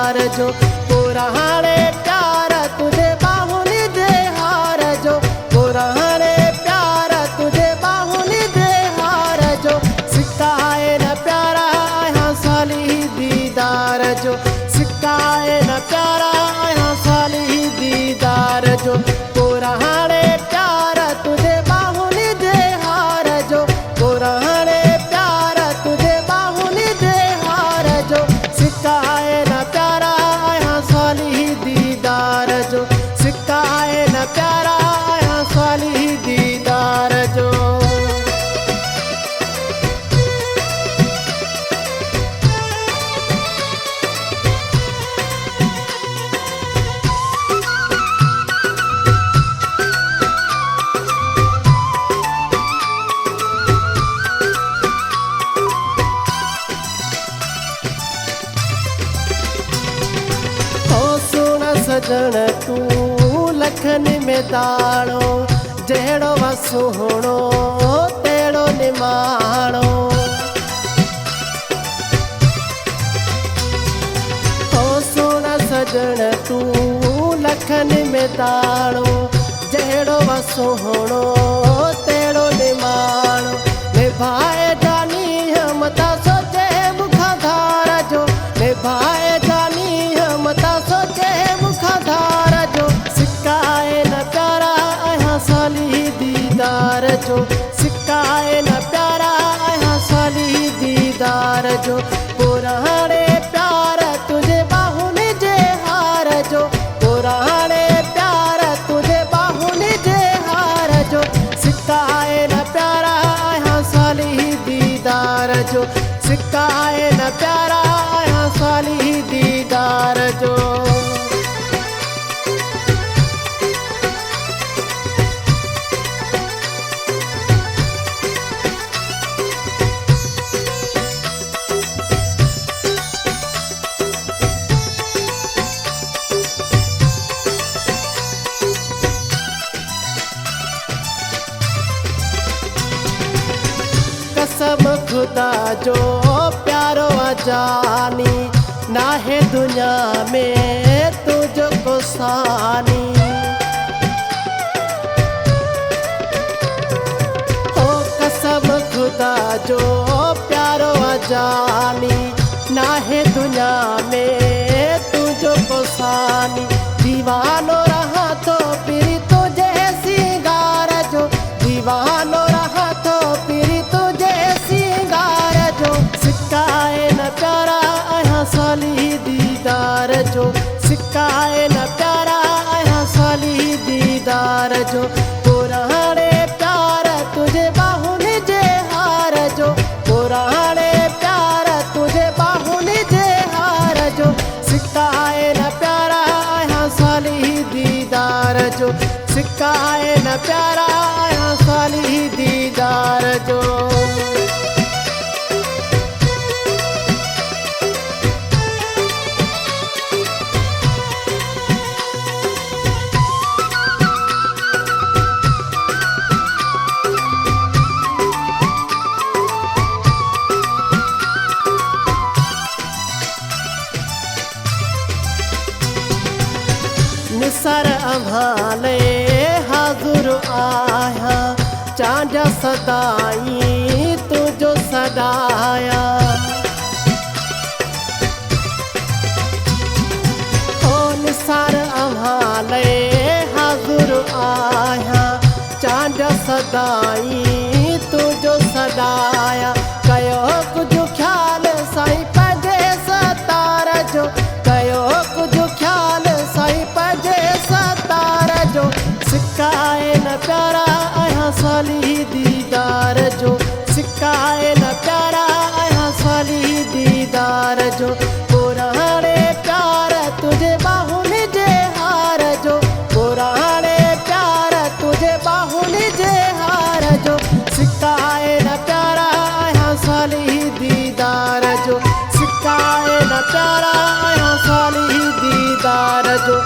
दीदार जो पुराणे प्यार तुझे बाहुनी दे हार जो पुराणे प्यार तुझे बाहुनी दे हार जो सिकाए न प्यारा यहाँ साली दीदार जो सिकाए न प्यारा यहाँ साली दीदार जो पुराणे प्यार तुझे बाहुनी दे हार जो पुराणे प्यार तुझे बाहुनी दे हार जो सिकाए न प्यारा यहाँ साली दीदार जो सिकाए न प्यारा यहाँ साली दीदार जो सजण तू लखन में दाणो जहिड़ो वा सुहिणो तहिड़ो निमाणो ओ सोना सजण तू लखन में दाणो जहिड़ो वा सुहिणो तहिड़ो निमाणो निभाए जानी हमता सोचे मुखां धार जो निभाए जानी हमता सोचे धार जो सिकाए न प्यारा यहाँ साली दीदार जो सिकाए न प्यारा यहाँ साली दीदार जो पुराणे प्यार तुझे बाहुनी जे हार जो पुराणे प्यार तुझे बाहुनी जे हार जो सिकाए न प्यारा यहाँ साली दीदार जो सिकाए न प्यारा यहाँ साली दीदार जो कसम खुदा जो प्यारो जानी ना है दुनिया में तुझको सानी ओ कसम खुदा जो प्यारो जानी ना है दुनिया में तुझको सानी दीवानो रहा तो फिर तुझे सिंगार जो दीवानो रहा तो फिर तुझे सिंगार जो सिकाए न प्यारा यहाँ साली दीदार जो सिकाए न प्यारा यहाँ साली दीदार जो पुराणे प्यार तुझे बाहुनी जे हार जो पुराणे प्यार तुझे बाहुनी जे हार जो सिकाए न प्यारा यहाँ साली दीदार जो सिकाए न प्यारा यहाँ साली दीदार जो निसर अभाले हाज़ुर आया चांजा सदाई तुझो सदाया ओ निसर अभाले हाज़ुर आया चांजा सदाई तुझो सदाया कयो कुछ ख्याल साईं पंहिंजे सतार जो कयो कुछ ख्याल साईं पंहिंजे सतार जो सिकाए न प्यारा यहाँ साली दीदार जो सिकाए न प्यारा यहाँ साली दीदार जो पुराणे प्यार तुझे बाहुनी जे हार जो पुराणे प्यार तुझे बाहुनी जे हार जो सिकाए न प्यारा यहाँ साली दीदार जो सिकाए न प्यारा यहाँ साली दीदार जो